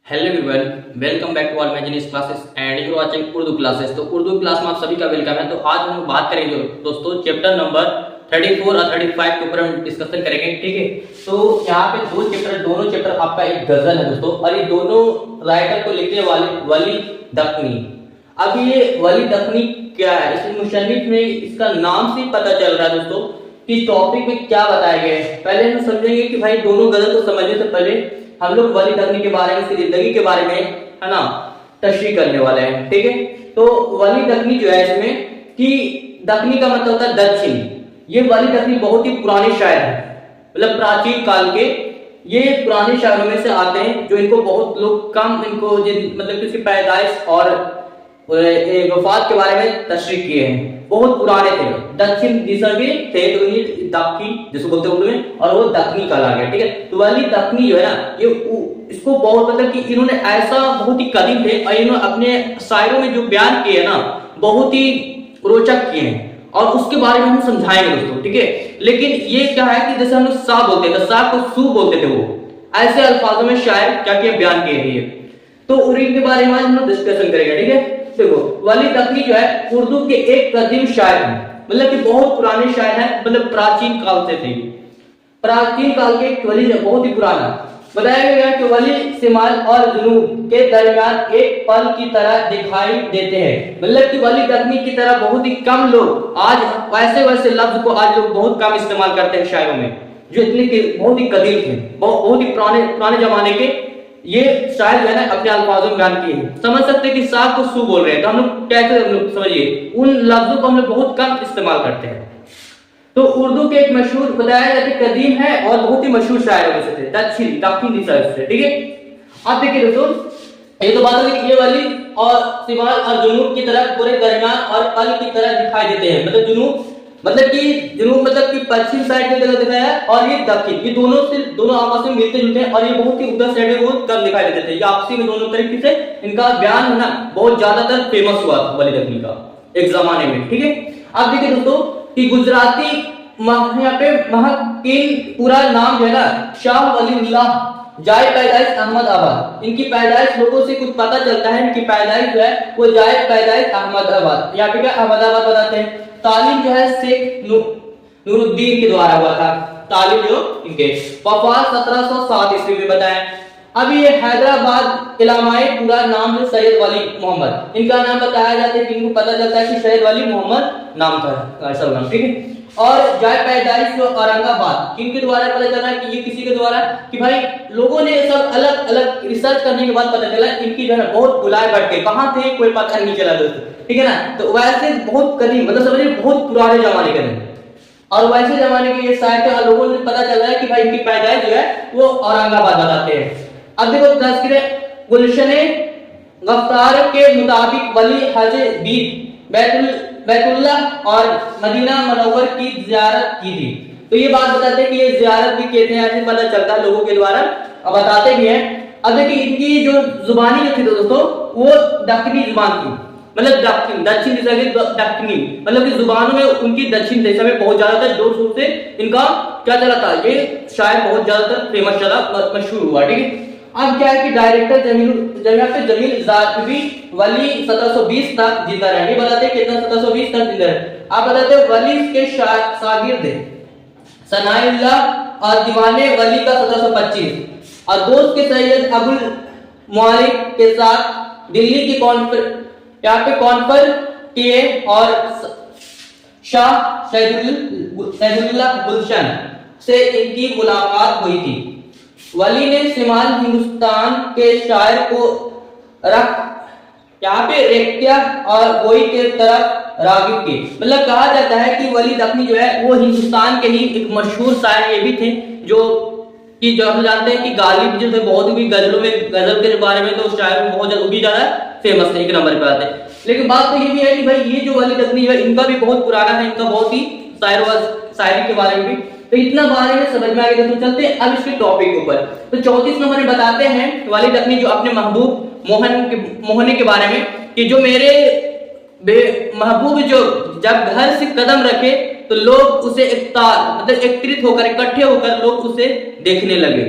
Hello everyone, welcome back to all मैजिनिस classes and you are watching Urdu classes. तो Urdu class में आप सभी का वेलकम है। तो आज हम बात करेंगे दोस्तों चैप्टर नंबर 34 और 35 के ऊपर हम डिस्कशन करेंगे। ठीक है, तो यहाँ पे दोनों चैप्टर आपका एक गजल है दोस्तों, और ये दोनों राइटर को लिखने वाले वली दखनी। अब ये वली दखनी क्या है, इस मुसन्निफ में इसका नाम से पता चल रहा है दोस्तों कि टॉपिक में क्या बताया गया है। पहले हम समझेंगे कि भाई दोनों गजल को समझने से पहले हम लोग वली दखनी के बारे में, उसकी जिंदगी के बारे में है ना तशरीह करने वाले हैं। ठीक है, तो वली दखनी जो है इसमें कि दखनी का मतलब होता है दक्षिण। ये वली दखनी बहुत ही पुराने शायर हैं, मतलब प्राचीन काल के ये पुराने शायरों में से आते हैं, जो इनको बहुत लोग कम इनको मतलब कि उसकी पैदाइश और वफात के बारे में तशरीह किए हैं। बहुत पुराने थे, दक्षिण दिशा के थे, तो इन्हें दक्की जिसको बोलते हैं उर्दू में, और वो दखनी कहला गया। ठीक है, तो वली दखनी जो है ना, ये इसको बहुत मतलब कि इन्होंने ऐसा बहुत ही कदीम थे, और इन्होंने अपने शायरों में जो बयान किए हैं ना बहुत ही रोचक किए हैं, और उसके बारे में हम समझाएंगे दोस्तों। ठीक है, लेकिन ये क्या है कि जैसे हम लोग सा बोलते थे, सा को सू बोलते थे, वो ऐसे अल्फाजों में शायर क्या किया बयान किए हैं, तो उनके बारे में हम लोग डिस्कशन करेंगे। ठीक है, देखो वली दखनी जो है उर्दू के एक कदीम शायर हैं, मतलब कि बहुत पुराने शायर हैं, मतलब प्राचीन काल से थे। प्राचीन काल के वली बहुत ही पुराना बताया गया कि वली शिमाल और जुनूब के दरमियान एक पल की तरह दिखाई देते हैं। मतलब कि वली दखनी की तरह बहुत ही कम लोग आज वैसे लफ्ज को आज लोग बहुत कम इस्तेमाल करते हैं शायरों में, जो इतने के बहुत ही कदीम थे, बहुत ही पुराने जमाने के ये शायर जो है ना अपने अल्फाजों में बयान किए हैं। समझ सकते हैं कि सा को सू बोल रहे हैं, तो हम लोग कैसे हम लोग समझिए उन लफ्जों को हम लोग बहुत कम इस्तेमाल करते हैं। तो उर्दू के एक मशहूर बताया जाता है कदीम है और बहुत ही मशहूर शायरों में से थे, दक्षिण दिशा से। ठीक है, आप देखिए दोस्तों, ये तो बात है ये वाली और शिमाल और जुनूब की तरफ पूरे दरमियान और पल की तरह दिखाई देते हैं। मतलब जुनूब मतलब कि पश्चिम साइड की तरह दिखाया है, और ये दक्षिण, ये दोनों आपस में मिलते जुलते हैं, और ये बहुत ही उधर साइड में बहुत कम दिखाई देते थे। ये आपसी में दोनों तरीके से इनका बयान है ना बहुत ज्यादातर फेमस हुआ था वली दखनी का एक जमाने में। ठीक है, आप देखिए दोस्तों कि गुजराती यहाँ पे महकिन पूरा नाम जो है ना शाह वलीउल्लाह जाए पैदाइश अहमदाबाद। इनकी पैदाइश लोगों से कुछ पता चलता है, इनकी पैदाइश जो है वो जाए पैदाइश अहमदाबाद, यहाँ पे क्या अहमदाबाद बताते हैं। तालीम जो है शेख नूरुद्दीन के द्वारा हुआ था, तालीम जो इनके वफात 1707 ईस्वी में बताया। अभी ये हैदराबाद इलामाए पूरा नाम है सैयद वली मोहम्मद, इनका नाम बताया जाता है कि इनको पता चलता है कि सैयद वली मोहम्मद नाम था ऐसा नाम। ठीक है, और जाए पैदाइश जो औरंगाबाद, किनके द्वारा पता चला कि ये किसी के द्वारा कि भाई लोगों ने सब अलग अलग रिसर्च करने के बाद पता चला इनकी जो है बहुत बुलाए बढ़ के कहां थे कोई पता नहीं चला दोस्तों। ठीक है ना, तो वैसे बहुत कदीम मतलब समझिए बहुत पुराने जमाने के हैं, और वैसे जमाने के ये शायद लोगों ने पता चला है कि भाई इनकी पैदाइश जो है वो औरंगाबाद बताते हैं। अब देखो तस्करे गुलशन गफ्तार के मुताबिक वली हज बीत बैतुल्लाह और मदीना मनव्वर की जियारत की थी। तो ये बात बताते हैं कि ये जियारत भी कहते हैं, ऐसे पता चलता है लोगों के द्वारा, अब बताते भी हैं। अब देखिए इनकी जो जुबानी जो थी दोस्तों वो दक्कनी जुबान थी, मतलब दक्षिण दिशा की दक्कनी, मतलब कि जुबानों में उनकी दक्षिण दिशा में बहुत ज्यादातर जोर शोर से इनका क्या चला था, ये शायद बहुत ज्यादातर फेमस चला, मशहूर हुआ। ठीक है, अब क्या है कि डायरेक्टर जमील जारबी वली 1720 तक जिंदा रहे। बताते हैं कितना 1720 तक जिंदा रहे। आप बताते हैं वली के शागिर्द सनाउल्लाह और दीवाने वली का 1725, और दोस्त के सैयद अबुल मुआलिक के साथ दिल्ली की कॉन्फ्रेंस किए, और शाह सैदुल्लाह गुलशन से इनकी मुलाकात हुई थी। वली ने शिमाल हिंदुस्तान के शायर को यहाँ पे रेख्या और गोई के तरफ रागिब की। मतलब कहा जाता है कि वली दखनी जो है वो हिंदुस्तान के ही एक मशहूर शायर ये भी थे, जो हम जानते हैं कि गालिब जो थे बहुत भी गजलों में गजल के बारे में तो शायर में बहुत ज्यादा फेमस थे, एक नंबर पे आते हैं। लेकिन बात तो ये भी है कि भाई ये जो वली दखनी है इनका भी बहुत पुराना है, इनका बहुत ही शायरी के बारे में भी, तो इतना बारे में समझ में आ गया। तो चलते हैं अब इसके टॉपिक के ऊपर। तो 34 नंबर में बताते हैं वली दखनी जो अपने महबूब मोहने के बारे में कि जो मेरे महबूब जो जब घर से कदम रखे तो लोग उसे एकत्रित होकर इकट्ठे होकर लोग उसे देखने लगे।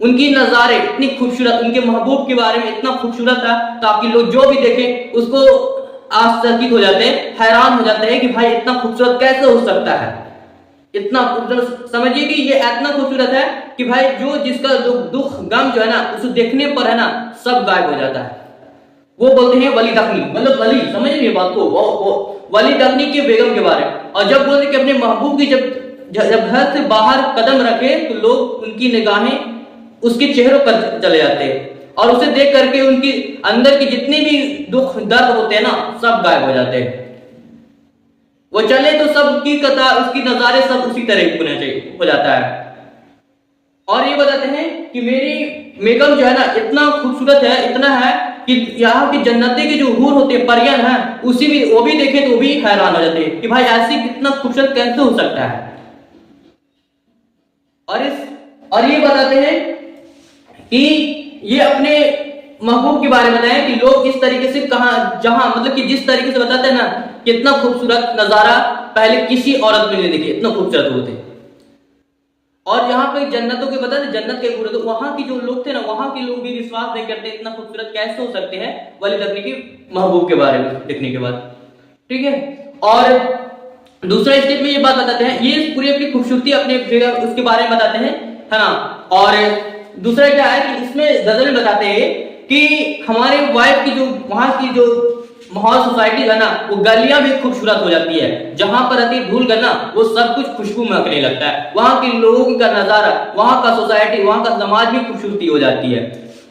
उनकी नज़ारे इतनी खूबसूरत, उनके महबूब के बारे में इतना खूबसूरत था ताकि लोग जो भी देखें उसको आश्चर्यचकित हो जाते हैं, हैरान हो जाते हैं कि भाई इतना खूबसूरत कैसे हो सकता है। इतना खूबसूरत, समझिए कि ये इतना खूबसूरत है कि भाई जो जिसका दुख गम जो है ना उसे देखने पर है ना सब गायब हो जाता है। वो बोलते हैं वली दखनी, मतलब वली, समझ रही है बात को, वो वली दखनी के बेगम के बारे में। और जब बोलते कि अपने महबूब की जब घर से बाहर कदम रखे तो लोग उनकी निगाहें उसके चेहरों पर चले जाते हैं और उसे देख करके उनकी अंदर की जितने भी दुख दर्द होते हैं ना सब गायब हो जाते हैं। वो चले तो सब की कतार, उसकी नजारे सब उसी तरह होना चाहिए हो जाता है। और ये बताते हैं कि मेरी बेगम जो है ना इतना खूबसूरत है, इतना है कि यहाँ की जन्नती के जो हूर होते हैं, परियन है, उसी भी वो भी देखे तो वो भी हैरान हो जाते हैं कि भाई ऐसी कितना खूबसूरत कैसे हो सकता है। और ये बताते हैं कि ये अपने महबूब के बारे में बताएं कि लोग इस तरीके से कहां जहां मतलब कि जिस तरीके से बताते हैं ना कितना खूबसूरत नजारा पहले किसी औरत में नहीं देखी, इतना खूबसूरत होते। और यहाँ पे जन्नतों के बताते जन्नत के पूरे, तो वहां की जो लोग थे ना वहां के लोग भी विश्वास नहीं करते इतना खूबसूरत कैसे हो सकते हैं वली दखनी के महबूब के बारे में देखने के बाद। ठीक है, और दूसरा स्टेप में ये बात बताते हैं, ये पूरी अपनी खूबसूरती अपने उसके बारे में बताते हैं, है ना। और दूसरा क्या है कि इसमें गजल में बताते हैं कि हमारे वाइफ की जो वहां की जो माहौल सोसाइटी है ना वो गलियां भी खूबसूरत हो जाती है, जहां पर अति धूल का ना वो सब कुछ खुशबू महकने लगता है, वहां के लोगों का नजारा, वहां का सोसाइटी, वहां का समाज भी खूबसूरती हो जाती है।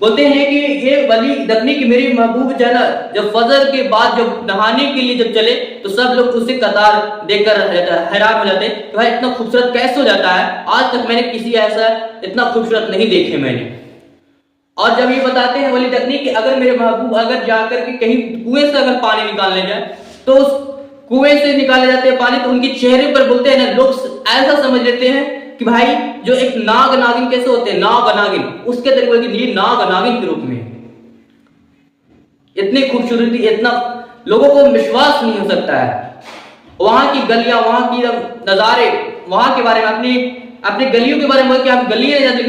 बोलते हैं कि ये वली दखनी की मेरी महबूब जो है ना जब फजर के बाद जब नहाने के लिए जब चले तो सब लोग उसे कतार देखकर हैरान हो जाते हैं, भाई इतना खूबसूरत कैसे हो जाता है, आज तक मैंने किसी ऐसा इतना खूबसूरत नहीं देखे मैंने। और जब ये बताते हैं वली दखनी कि अगर मेरे महबूब अगर जाकर के कहीं कुएं से अगर पानी निकालने जाए तो उस कुएं से निकाले जाते हैं पानी तो उनके चेहरे पर बोलते हैं ना लोग ऐसा समझ लेते हैं कि भाई जो एक नाग नागिन कैसे होते हैं, नाग नागिन, उसके तरीके की ये नाग नागिन के रूप में इतनी खूबसूरती, इतना लोगों को विश्वास नहीं हो सकता है। वहां की गलियां, वहां की नजारे, वहां के बारे में अपने गलियों के बारे में, कि आप गली नहीं जाते,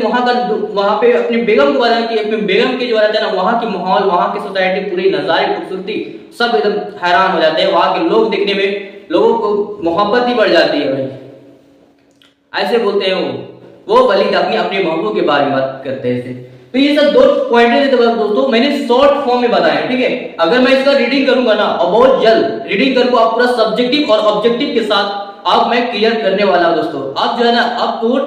वहां पे अपनी बेगम के बारे में, अपने बेगम के जो रहते हैं ना वहां की माहौल, वहां की सोसाइटी, पूरी नजारे, खूबसूरती सब एकदम हैरान हो जाते हैं। वहां के लोग देखने में लोगों को मोहब्बत ही बढ़ जाती है भाई, ऐसे बोलते हैं वो वली दखनी अपने महबूब के बारे में बात करते हैं। तो ये सब दो पॉइंट थे दोस्तों, मैंने शॉर्ट फॉर्म में बताया, ठीक है। अगर मैं इसका रीडिंग करूंगा ना और बहुत जल्द रीडिंग करूंगा, आप पूरा सब्जेक्टिव और ऑब्जेक्टिव के साथ अब मैं क्लियर करने वाला हूं दोस्तों। अब जो है ना अब तो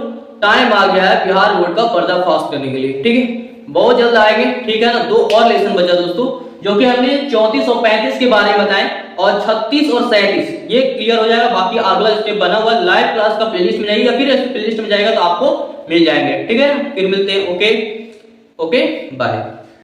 टाइम आ गया है बिहार बोर्ड का पर्दाफाश करने के लिए, ठीक है, बहुत जल्द आएंगे, ठीक है ना। 2 और लेसन बचा दोस्तों, जो कि हमने 34 और 35 के बारे में बताएं, और 36 और 37 ये क्लियर हो जाएगा। बाकी अगला स्टेप बना हुआ लाइव क्लास का प्लेलिस्ट में जाइए या फिर प्लेलिस्ट में जाएगा तो आपको मिल जाएंगे, ठीक है। फिर मिलते हैं, ओके बाय।